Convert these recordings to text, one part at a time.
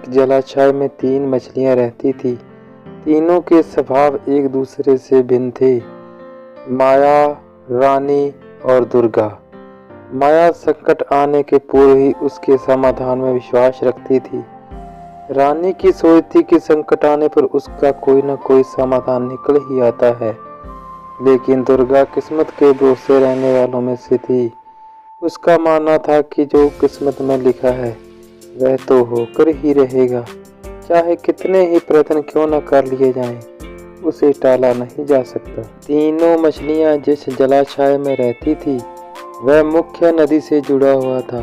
जलाशय में 3 मछलियां रहती थीं। तीनों के स्वभाव एक दूसरे से भिन्न थे। माया, रानी और दुर्गा। माया संकट आने के पूर्व ही उसके समाधान में विश्वास रखती थी। रानी की सोच थी कि संकट आने पर उसका कोई न कोई समाधान निकल ही आता है, लेकिन दुर्गा किस्मत के भरोसे रहने वालों में से थी। उसका मानना था कि जो किस्मत में लिखा है वह तो होकर ही रहेगा, चाहे कितने ही प्रयत्न क्यों न कर लिए जाएं, उसे टाला नहीं जा सकता। तीनों मछलियां जिस जलाशय में रहती थी वह मुख्य नदी से जुड़ा हुआ था,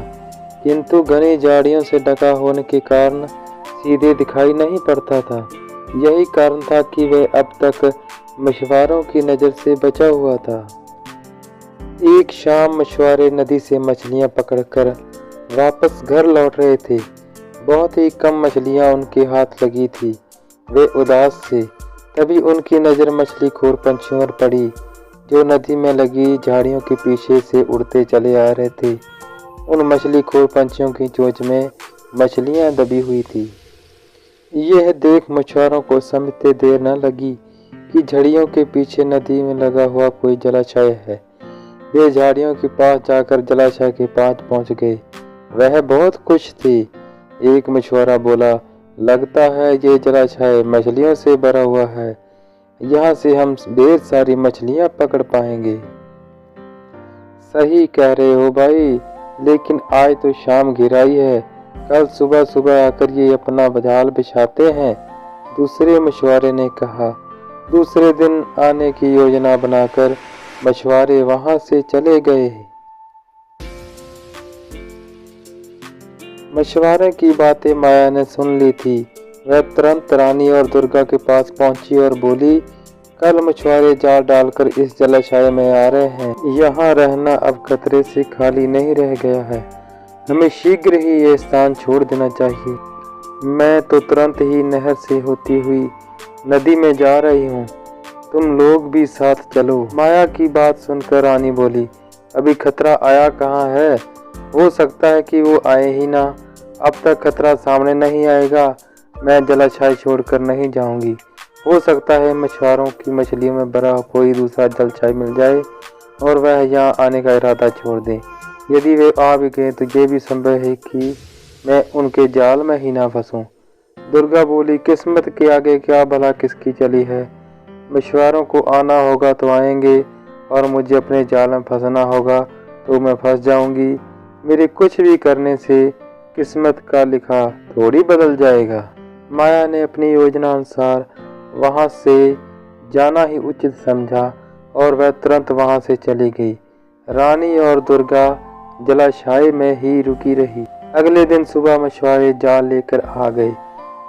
किंतु घनी झाड़ियों से ढका होने के कारण सीधे दिखाई नहीं पड़ता था। यही कारण था कि वह अब तक मछुआरों की नज़र से बचा हुआ था। एक शाम मछुआरे नदी से मछलियां पकड़कर वापस घर लौट रहे थे। बहुत ही कम मछलियां उनके हाथ लगी थी। वे उदास थे। तभी उनकी नज़र मछलीखोर पंछियों पर पड़ी, जो नदी में लगी झाड़ियों के पीछे से उड़ते चले आ रहे थे। उन मछलीखोर पंछियों की चोंच में मछलियां दबी हुई थी। यह देख मछुआरों को समझते देर न लगी कि झाड़ियों के पीछे नदी में लगा हुआ कोई जलाशय है। वे झाड़ियों के पास जाकर जलाशय के पास पहुंच गए। वह बहुत खुश थे। एक मछुआरा बोला, लगता है ये जलाशय मछलियों से भरा हुआ है। यहाँ से हम ढेर सारी मछलियाँ पकड़ पाएंगे। सही कह रहे हो भाई, लेकिन आज तो शाम घिराई है। कल सुबह सुबह आकर ये अपना जाल बिछाते हैं, दूसरे मछुआरे ने कहा। दूसरे दिन आने की योजना बनाकर मछुआरे वहां से चले गए। मछुआरे की बातें माया ने सुन ली थी। वह तुरंत रानी और दुर्गा के पास पहुंची और बोली, कल मछुआरे जाल डालकर इस जलाशय में आ रहे हैं। यहाँ रहना अब खतरे से खाली नहीं रह गया है। हमें शीघ्र ही ये स्थान छोड़ देना चाहिए। मैं तो तुरंत ही नहर से होती हुई नदी में जा रही हूँ, तुम लोग भी साथ चलो। माया की बात सुनकर रानी बोली, अभी खतरा आया कहाँ है, हो सकता है कि वो आए ही ना। अब तक खतरा सामने नहीं आएगा, मैं जलाशय छोड़कर नहीं जाऊंगी। हो सकता है मछुआरों की मछलियों में भरा कोई दूसरा जलाशय मिल जाए और वह यहाँ आने का इरादा छोड़ दें। यदि वे आ भी गए तो ये भी संभव है कि मैं उनके जाल में ही ना फंसूं। दुर्गा बोली, किस्मत के आगे क्या भला किसकी चली है। मछुआरों को आना होगा तो आएंगे और मुझे अपने जाल में फंसना होगा तो मैं फंस जाऊंगी। मेरे कुछ भी करने से किस्मत का लिखा थोड़ी बदल जाएगा। माया ने अपनी योजना अनुसार वहां से जाना ही उचित समझा और वह तुरंत वहां से चली गई। रानी और दुर्गा जलाशय में ही रुकी रही। अगले दिन सुबह मछुआरे जाल लेकर आ गए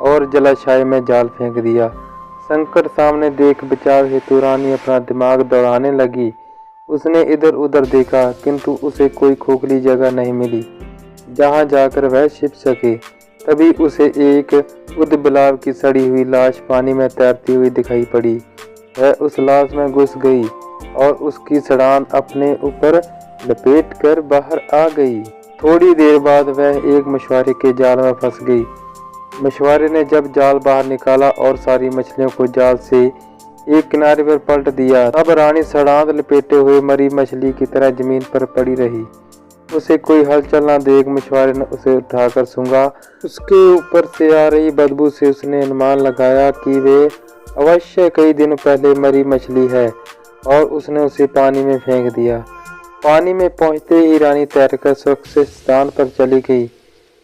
और जलाशय में जाल फेंक दिया। संकट सामने देख बचाव हेतु रानी अपना दिमाग दौड़ाने लगी। उसने इधर उधर देखा, किंतु उसे कोई खोखली जगह नहीं मिली जहां जाकर वह छिप सके। तभी उसे एक ऊदबिलाव की सड़ी हुई लाश पानी में तैरती हुई दिखाई पड़ी। वह उस लाश में घुस गई और उसकी सड़ान अपने ऊपर लपेटकर बाहर आ गई। थोड़ी देर बाद वह एक मछुआरे के जाल में फंस गई। मछुआरे ने जब जाल बाहर निकाला और सारी मछलियों को जाल से एक किनारे पर पलट दिया, तब रानी सड़ांध लपेटे हुए मरी मछली की तरह जमीन पर पड़ी रही। उसे कोई हलचल न देख मछुआरे ने उसे उठाकर सूंघा। उसके ऊपर से आ रही बदबू से उसने अनुमान लगाया कि वे अवश्य कई दिन पहले मरी मछली है और उसने उसे पानी में फेंक दिया। पानी में पहुंचते ही रानी तैरकर सुरक्षित स्थान पर चली गई।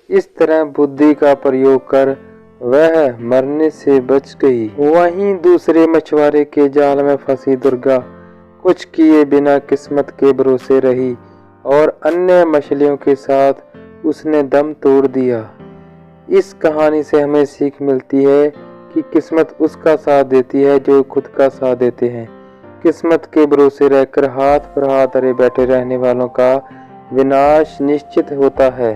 इस तरह बुद्धि का प्रयोग कर वह मरने से बच गई। वहीं दूसरे मछुआरे के जाल में फंसी दुर्गा कुछ किए बिना किस्मत के भरोसे रही और अन्य मछलियों के साथ उसने दम तोड़ दिया। इस कहानी से हमें सीख मिलती है कि किस्मत उसका साथ देती है जो खुद का साथ देते हैं। किस्मत के भरोसे रहकर हाथ पर हाथ धरे बैठे रहने वालों का विनाश निश्चित होता है।